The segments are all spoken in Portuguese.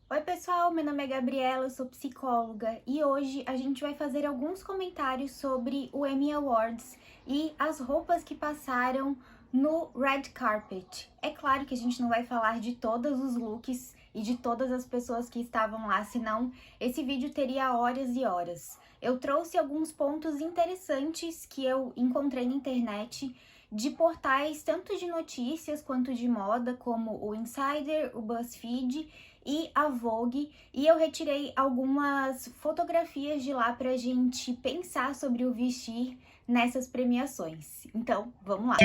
Oi pessoal, meu nome é Gabriela, eu sou psicóloga e hoje a gente vai fazer alguns comentários sobre o Emmy Awards e as roupas que passaram no Red Carpet. É claro que a gente não vai falar de todos os looks e de todas as pessoas que estavam lá, senão esse vídeo teria horas e horas. Eu trouxe alguns pontos interessantes que eu encontrei na internet de portais tanto de notícias quanto de moda, como o Insider, o BuzzFeed e a Vogue, e eu retirei algumas fotografias de lá pra gente pensar sobre o vestir nessas premiações. Então, vamos lá!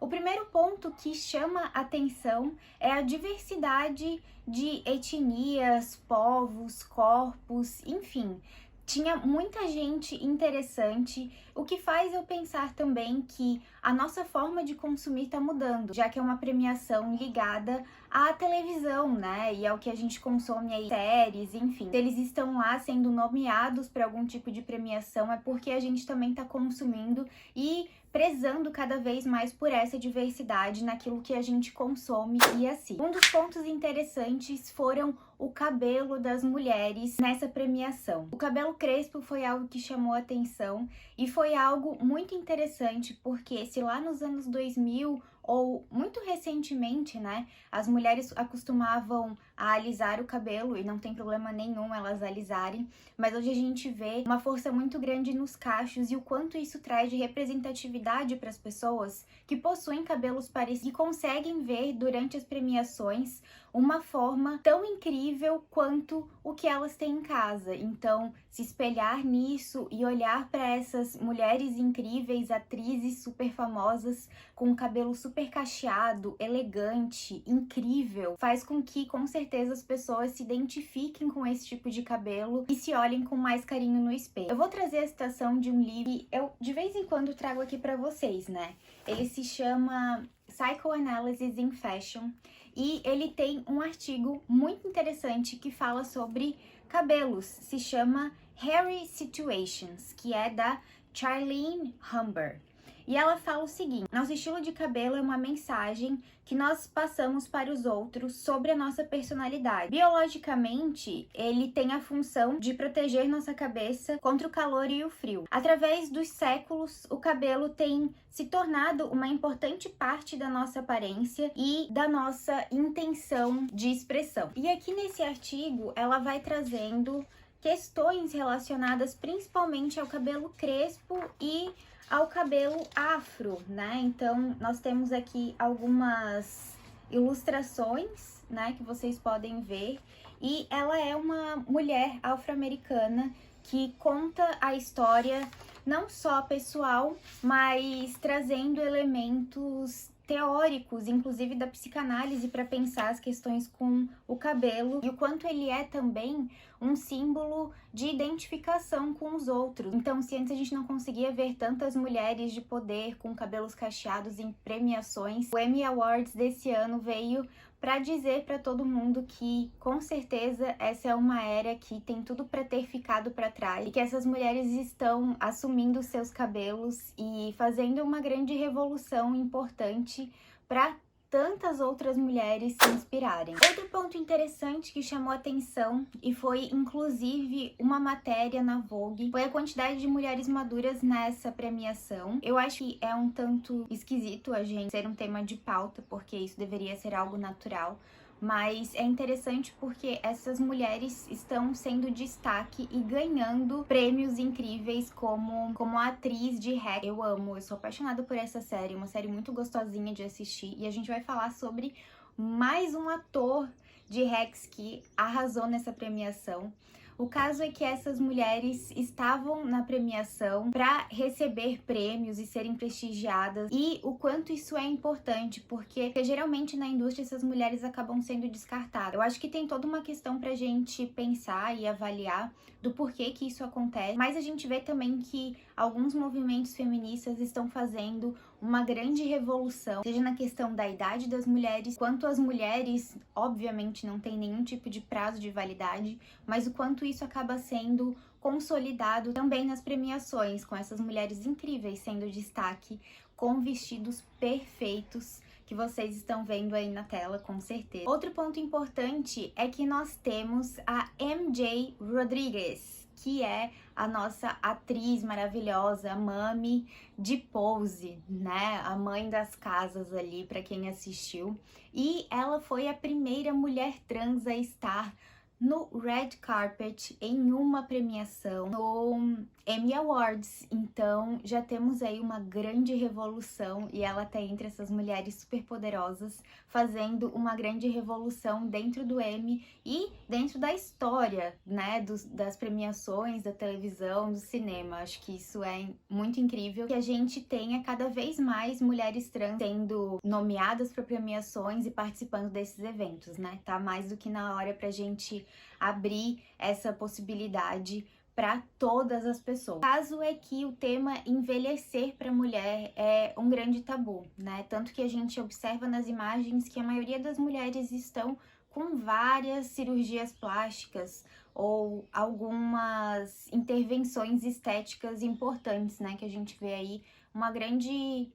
O primeiro ponto que chama atenção é a diversidade de etnias, povos, corpos, enfim. Tinha muita gente interessante, o que faz eu pensar também que a nossa forma de consumir está mudando, já que é uma premiação ligada à televisão, né? E ao que a gente consome aí, séries, enfim. Se eles estão lá sendo nomeados para algum tipo de premiação, é porque a gente também está consumindo e prezando cada vez mais por essa diversidade naquilo que a gente consome e assim. Um dos pontos interessantes foram o cabelo das mulheres nessa premiação. O cabelo crespo foi algo que chamou a atenção e foi algo muito interessante, porque se lá nos anos 2000 ou muito recentemente, né, as mulheres acostumavam a alisar o cabelo e não tem problema nenhum elas alisarem, mas hoje a gente vê uma força muito grande nos cachos e o quanto isso traz de representatividade para as pessoas que possuem cabelos parecidos e conseguem ver durante as premiações uma forma tão incrível quanto o que elas têm em casa. Então, se espelhar nisso e olhar para essas mulheres incríveis, atrizes super famosas, com um cabelo super cacheado, elegante, incrível, faz com que, com certeza, as pessoas se identifiquem com esse tipo de cabelo e se olhem com mais carinho no espelho. Eu vou trazer a citação de um livro que eu, de vez em quando, trago aqui para vocês, né? Ele se chama Psychoanalysis in Fashion e ele tem um artigo muito interessante que fala sobre cabelos, se chama Hairy Situations, que é da Charlene Humber. E ela fala o seguinte: nosso estilo de cabelo é uma mensagem que nós passamos para os outros sobre a nossa personalidade. Biologicamente, ele tem a função de proteger nossa cabeça contra o calor e o frio. Através dos séculos, o cabelo tem se tornado uma importante parte da nossa aparência e da nossa intenção de expressão. E aqui nesse artigo, ela vai trazendo questões relacionadas principalmente ao cabelo crespo e ao cabelo afro, né? Então, nós temos aqui algumas ilustrações, né, que vocês podem ver, e ela é uma mulher afro-americana que conta a história não só pessoal, mas trazendo elementos teóricos, inclusive da psicanálise, para pensar as questões com o cabelo e o quanto ele é também um símbolo de identificação com os outros. Então, se antes a gente não conseguia ver tantas mulheres de poder com cabelos cacheados em premiações, o Emmy Awards desse ano veio para dizer para todo mundo que, com certeza, essa é uma era que tem tudo para ter ficado para trás e que essas mulheres estão assumindo seus cabelos e fazendo uma grande revolução importante para tantas outras mulheres se inspirarem. Outro ponto interessante que chamou atenção e foi inclusive uma matéria na Vogue foi a quantidade de mulheres maduras nessa premiação. Eu acho que é um tanto esquisito a gente ser um tema de pauta, porque isso deveria ser algo natural. Mas é interessante porque essas mulheres estão sendo destaque e ganhando prêmios incríveis como a atriz de Hack. Eu sou apaixonada por essa série, uma série muito gostosinha de assistir. E a gente vai falar sobre mais um ator de Hacks que arrasou nessa premiação. O caso é que essas mulheres estavam na premiação para receber prêmios e serem prestigiadas, e o quanto isso é importante, porque geralmente na indústria essas mulheres acabam sendo descartadas. Eu acho que tem toda uma questão pra gente pensar e avaliar do porquê que isso acontece, mas a gente vê também que alguns movimentos feministas estão fazendo uma grande revolução, seja na questão da idade das mulheres, quanto as mulheres, obviamente, não tem nenhum tipo de prazo de validade, mas o quanto isso acaba sendo consolidado também nas premiações, com essas mulheres incríveis sendo destaque, com vestidos perfeitos, que vocês estão vendo aí na tela, com certeza. Outro ponto importante é que nós temos a MJ Rodriguez, que é a nossa atriz maravilhosa, a Mami de Pose, né? A mãe das casas ali, para quem assistiu. E ela foi a primeira mulher trans a estar no red carpet em uma premiação no Emmy Awards. Então já temos aí uma grande revolução e ela tá entre essas mulheres super poderosas fazendo uma grande revolução dentro do Emmy e dentro da história, né, das premiações, da televisão, do cinema. Acho que isso é muito incrível, que a gente tenha cada vez mais mulheres trans sendo nomeadas para premiações e participando desses eventos, né? Tá mais do que na hora pra gente abrir essa possibilidade para todas as pessoas. O caso é que o tema envelhecer para a mulher é um grande tabu, né? Tanto que a gente observa nas imagens que a maioria das mulheres estão com várias cirurgias plásticas ou algumas intervenções estéticas importantes, né? Que a gente vê aí uma grande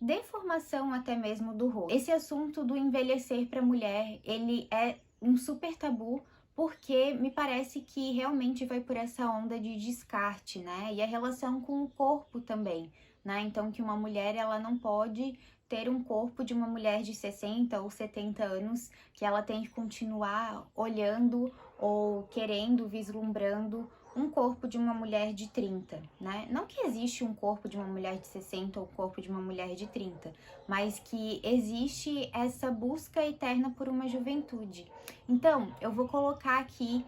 deformação até mesmo do rosto. Esse assunto do envelhecer para a mulher, ele é um super tabu, porque me parece que realmente vai por essa onda de descarte, né? E a relação com o corpo também, né? Então que uma mulher, ela não pode ter um corpo de uma mulher de 60 ou 70 anos, que ela tem que continuar olhando ou querendo, vislumbrando um corpo de uma mulher de 30, né? Não que existe um corpo de uma mulher de 60 ou um corpo de uma mulher de 30, mas que existe essa busca eterna por uma juventude. Então, eu vou colocar aqui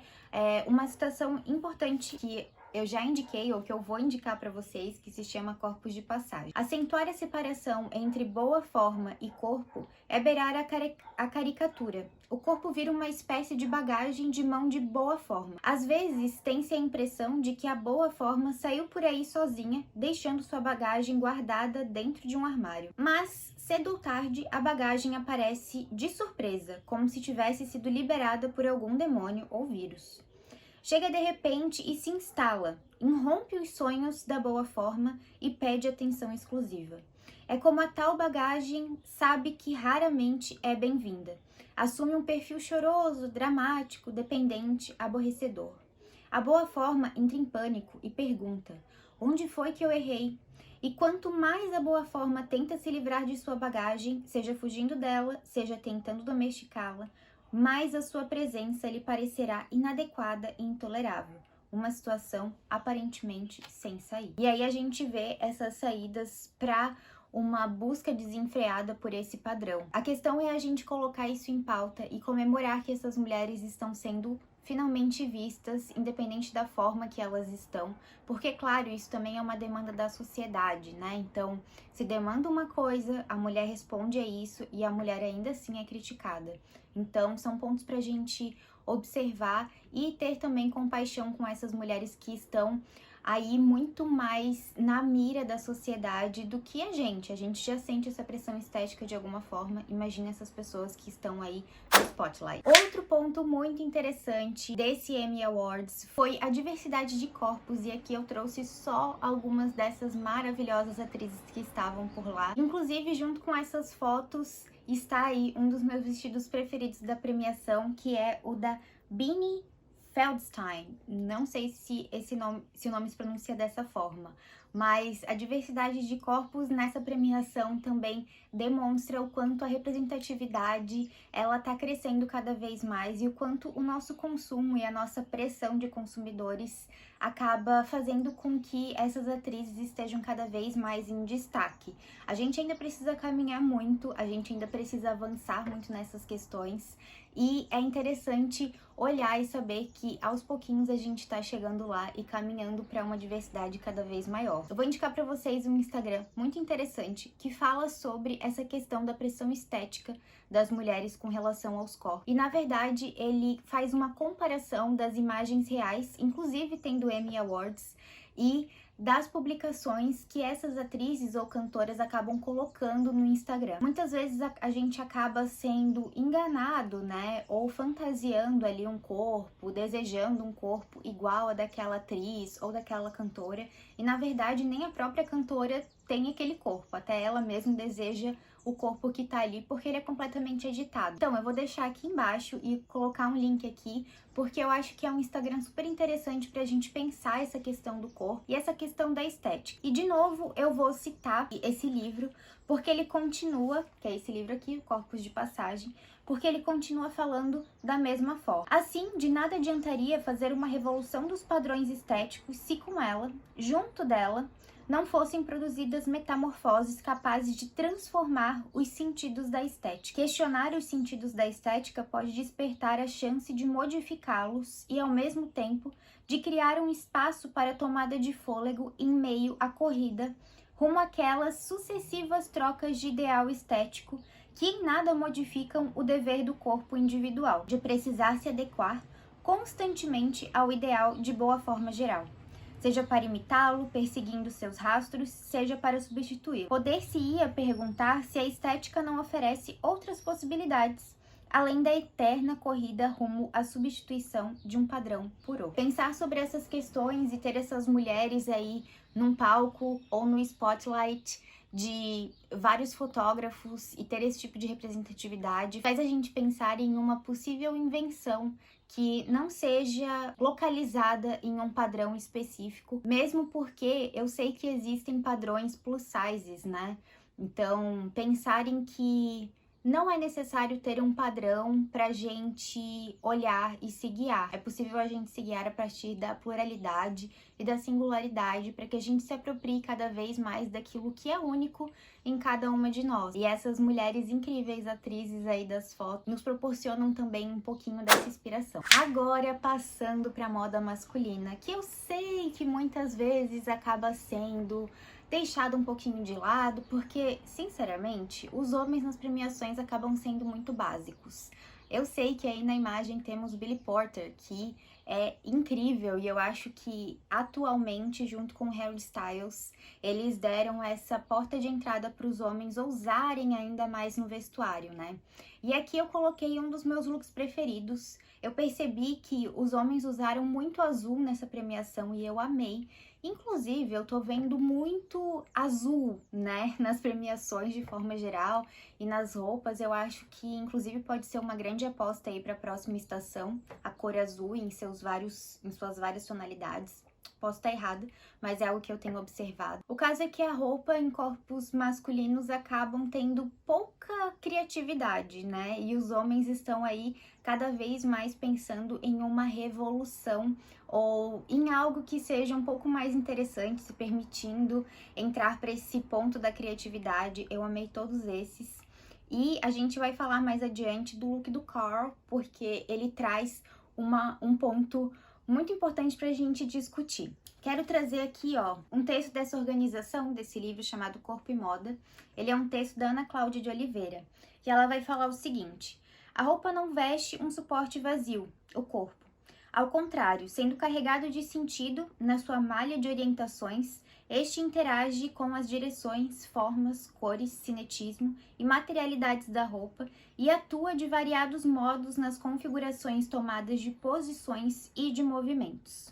uma citação importante que eu já indiquei, ou que eu vou indicar para vocês, que se chama Corpos de Passagem. Acentuar a separação entre boa forma e corpo é beirar a caricatura. O corpo vira uma espécie de bagagem de mão de boa forma. Às vezes, tem-se a impressão de que a boa forma saiu por aí sozinha, deixando sua bagagem guardada dentro de um armário. Mas, cedo ou tarde, a bagagem aparece de surpresa, como se tivesse sido liberada por algum demônio ou vírus. Chega de repente e se instala, irrompe os sonhos da boa forma e pede atenção exclusiva. É como a tal bagagem sabe que raramente é bem-vinda. Assume um perfil choroso, dramático, dependente, aborrecedor. A boa forma entra em pânico e pergunta: onde foi que eu errei? E quanto mais a boa forma tenta se livrar de sua bagagem, seja fugindo dela, seja tentando domesticá-la, mais a sua presença lhe parecerá inadequada e intolerável. Uma situação aparentemente sem saída. E aí a gente vê essas saídas para uma busca desenfreada por esse padrão. A questão é a gente colocar isso em pauta e comemorar que essas mulheres estão sendo finalmente vistas, independente da forma que elas estão, porque, claro, isso também é uma demanda da sociedade, né? Então, se demanda uma coisa, a mulher responde a isso e a mulher ainda assim é criticada. Então, são pontos pra gente observar e ter também compaixão com essas mulheres que estão aí muito mais na mira da sociedade do que a gente. A gente já sente essa pressão estética de alguma forma, imagina essas pessoas que estão aí no spotlight. Outro ponto muito interessante desse Emmy Awards foi a diversidade de corpos, e aqui eu trouxe só algumas dessas maravilhosas atrizes que estavam por lá. Inclusive, junto com essas fotos, está aí um dos meus vestidos preferidos da premiação, que é o da Beanie Feldstein. Não sei se o nome se pronuncia dessa forma, mas a diversidade de corpos nessa premiação também demonstra o quanto a representatividade ela está crescendo cada vez mais e o quanto o nosso consumo e a nossa pressão de consumidores acaba fazendo com que essas atrizes estejam cada vez mais em destaque. A gente ainda precisa caminhar muito, a gente ainda precisa avançar muito nessas questões, e é interessante olhar e saber que aos pouquinhos a gente tá chegando lá e caminhando para uma diversidade cada vez maior. Eu vou indicar para vocês um Instagram muito interessante que fala sobre essa questão da pressão estética das mulheres com relação aos corpos. E na verdade ele faz uma comparação das imagens reais, inclusive tem do Emmy Awards, e das publicações que essas atrizes ou cantoras acabam colocando no Instagram. Muitas vezes a gente acaba sendo enganado, né? Ou fantasiando ali um corpo, desejando um corpo igual a daquela atriz ou daquela cantora. E na verdade nem a própria cantora tem aquele corpo, até ela mesma deseja o corpo que tá ali, porque ele é completamente editado. Então, eu vou deixar aqui embaixo e colocar um link aqui, porque eu acho que é um Instagram super interessante pra gente pensar essa questão do corpo e essa questão da estética. E, de novo, eu vou citar esse livro, porque ele continua, que é esse livro aqui, Corpos de Passagem, porque ele continua falando da mesma forma. Assim, de nada adiantaria fazer uma revolução dos padrões estéticos se com ela, junto dela, não fossem produzidas metamorfoses capazes de transformar os sentidos da estética. Questionar os sentidos da estética pode despertar a chance de modificá-los e, ao mesmo tempo, de criar um espaço para a tomada de fôlego em meio à corrida rumo àquelas sucessivas trocas de ideal estético que em nada modificam o dever do corpo individual, de precisar se adequar constantemente ao ideal de boa forma geral, seja para imitá-lo, perseguindo seus rastros, seja para substituí-lo. Poder-se-ia perguntar se a estética não oferece outras possibilidades, além da eterna corrida rumo à substituição de um padrão por outro. Pensar sobre essas questões e ter essas mulheres aí num palco ou no spotlight de vários fotógrafos e ter esse tipo de representatividade faz a gente pensar em uma possível invenção que não seja localizada em um padrão específico, mesmo porque eu sei que existem padrões plus sizes, né? Então, pensar em que não é necessário ter um padrão pra gente olhar e se guiar. É possível a gente se guiar a partir da pluralidade e da singularidade para que a gente se aproprie cada vez mais daquilo que é único em cada uma de nós. E essas mulheres incríveis atrizes aí das fotos nos proporcionam também um pouquinho dessa inspiração. Agora, passando pra moda masculina, que eu sei que muitas vezes acaba sendo deixado um pouquinho de lado, porque, sinceramente, os homens nas premiações acabam sendo muito básicos. Eu sei que aí na imagem temos Billy Porter, que é incrível, e eu acho que atualmente, junto com Harry Styles, eles deram essa porta de entrada para os homens ousarem ainda mais no vestuário, né? E aqui eu coloquei um dos meus looks preferidos. Eu percebi que os homens usaram muito azul nessa premiação e eu amei. Inclusive, eu tô vendo muito azul, né, nas premiações de forma geral e nas roupas. Eu acho que, inclusive, pode ser uma grande aposta aí para a próxima estação, a cor azul em suas várias tonalidades. Posso estar errada, mas é algo que eu tenho observado. O caso é que a roupa em corpos masculinos acabam tendo pouca criatividade, né? E os homens estão aí cada vez mais pensando em uma revolução ou em algo que seja um pouco mais interessante, se permitindo entrar para esse ponto da criatividade. Eu amei todos esses. E a gente vai falar mais adiante do look do Carl, porque ele traz um ponto muito importante para a gente discutir. Quero trazer aqui, ó, um texto dessa organização, desse livro chamado Corpo e Moda. Ele é um texto da Ana Cláudia de Oliveira, e ela vai falar o seguinte: a roupa não veste um suporte vazio, o corpo. Ao contrário, sendo carregado de sentido na sua malha de orientações, este interage com as direções, formas, cores, cinetismo e materialidades da roupa e atua de variados modos nas configurações tomadas de posições e de movimentos.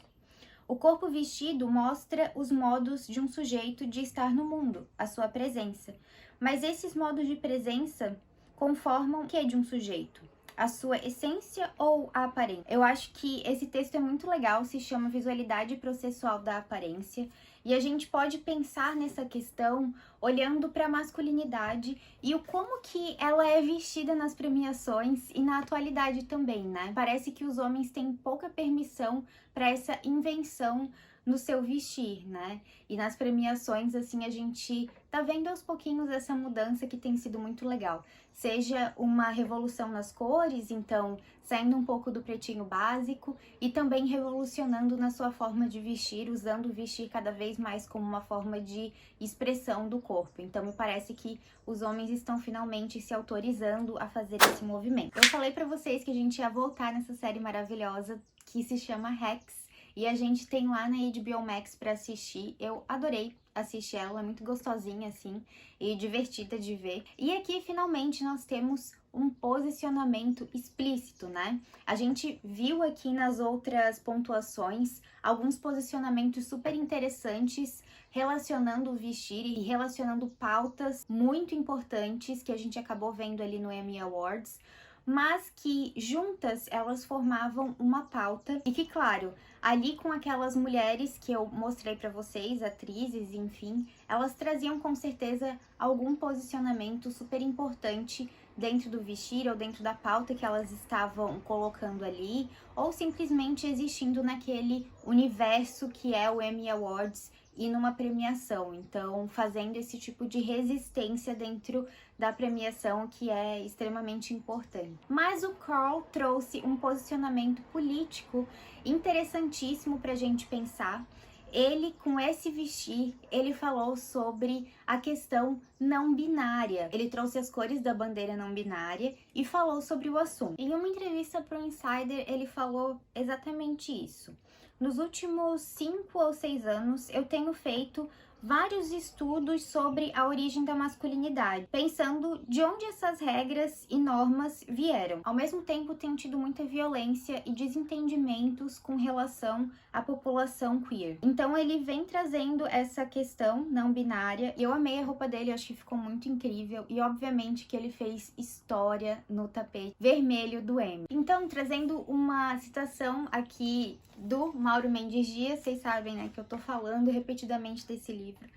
O corpo vestido mostra os modos de um sujeito de estar no mundo, a sua presença. Mas esses modos de presença conformam o que de um sujeito? A sua essência ou a aparência? Eu acho que esse texto é muito legal, se chama Visualidade Processual da Aparência, e a gente pode pensar nessa questão olhando para a masculinidade e o como que ela é vestida nas premiações e na atualidade também, né? Parece que os homens têm pouca permissão para essa invenção no seu vestir, né? E nas premiações, assim, a gente tá vendo aos pouquinhos essa mudança que tem sido muito legal. Seja uma revolução nas cores, então saindo um pouco do pretinho básico e também revolucionando na sua forma de vestir, usando o vestir cada vez mais como uma forma de expressão do corpo. Então me parece que os homens estão finalmente se autorizando a fazer esse movimento. Eu falei pra vocês que a gente ia voltar nessa série maravilhosa que se chama Hacks, e a gente tem lá na HBO Max pra assistir. Eu adorei assistir ela, é muito gostosinha assim e divertida de ver. E aqui finalmente nós temos um posicionamento explícito, né? A gente viu aqui nas outras pontuações alguns posicionamentos super interessantes relacionando o vestir e relacionando pautas muito importantes que a gente acabou vendo ali no Emmy Awards, mas que juntas elas formavam uma pauta e que, claro, ali com aquelas mulheres que eu mostrei pra vocês, atrizes, enfim, elas traziam com certeza algum posicionamento super importante dentro do vestir ou dentro da pauta que elas estavam colocando ali, ou simplesmente existindo naquele universo que é o Emmy Awards e numa premiação. Então, fazendo esse tipo de resistência dentro da premiação, que é extremamente importante. Mas o Carl trouxe um posicionamento político interessantíssimo pra gente pensar. Ele, com esse vestir, ele falou sobre a questão não binária. Ele trouxe as cores da bandeira não binária e falou sobre o assunto. Em uma entrevista para o Insider, ele falou exatamente isso. Nos últimos 5 ou 6 anos, eu tenho feito vários estudos sobre a origem da masculinidade, pensando de onde essas regras e normas vieram. Ao mesmo tempo, tenho tido muita violência e desentendimentos com relação à população queer. Então, ele vem trazendo essa questão não binária. Eu amei a roupa dele, acho que ficou muito incrível e, obviamente, que ele fez história no tapete vermelho do Emmy. Então, trazendo uma citação aqui do Mauro Mendes Dias, vocês sabem, né, que eu tô falando repetidamente desse livro,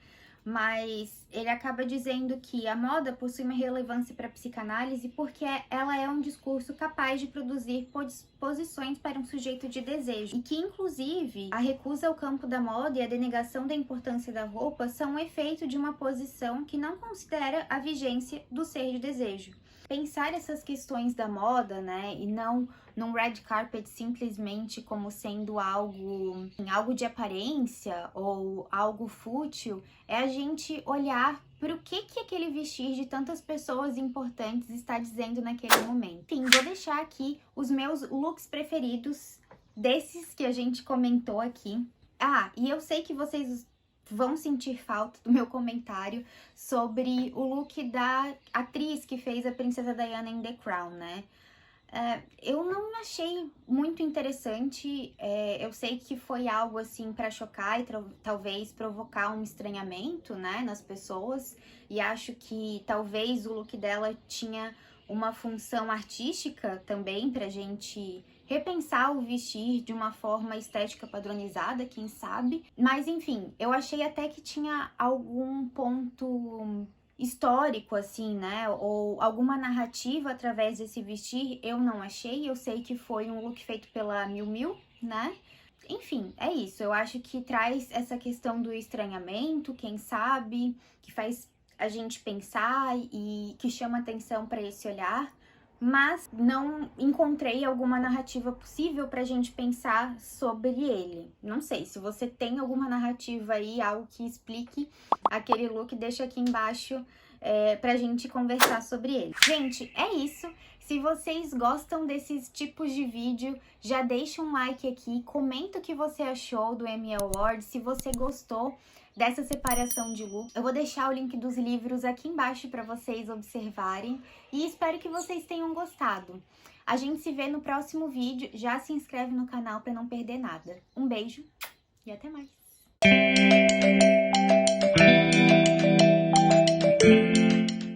mas ele acaba dizendo que a moda possui uma relevância para a psicanálise porque ela é um discurso capaz de produzir posições para um sujeito de desejo, e que, inclusive, a recusa ao campo da moda e a denegação da importância da roupa são um efeito de uma posição que não considera a vigência do ser de desejo. Pensar essas questões da moda, né, e não num red carpet simplesmente como sendo algo de aparência ou algo fútil, é a gente olhar para o que aquele vestir de tantas pessoas importantes está dizendo naquele momento. Enfim, vou deixar aqui os meus looks preferidos, desses que a gente comentou aqui. Ah, e eu sei que vocês vão sentir falta do meu comentário sobre o look da atriz que fez a Princesa Diana em The Crown, né? Eu não achei muito interessante, eu sei que foi algo assim para chocar e talvez provocar um estranhamento, né, nas pessoas, e acho que talvez o look dela tinha uma função artística também pra gente repensar o vestir de uma forma estética padronizada, quem sabe. Mas enfim, eu achei até que tinha algum ponto histórico, assim, né, ou alguma narrativa através desse vestir. Eu não achei, eu sei que foi um look feito pela Miu Miu, né. Enfim, é isso, eu acho que traz essa questão do estranhamento, quem sabe, que faz a gente pensar e que chama atenção para esse olhar, mas não encontrei alguma narrativa possível pra gente pensar sobre ele. Não sei, se você tem alguma narrativa aí, algo que explique aquele look, deixa aqui embaixo pra gente conversar sobre ele. Gente, é isso. Se vocês gostam desses tipos de vídeo, já deixa um like aqui, comenta o que você achou do Emmy Awards, se você gostou dessa separação de look. Eu vou deixar o link dos livros aqui embaixo para vocês observarem e espero que vocês tenham gostado. A gente se vê no próximo vídeo, já se inscreve no canal para não perder nada. Um beijo e até mais!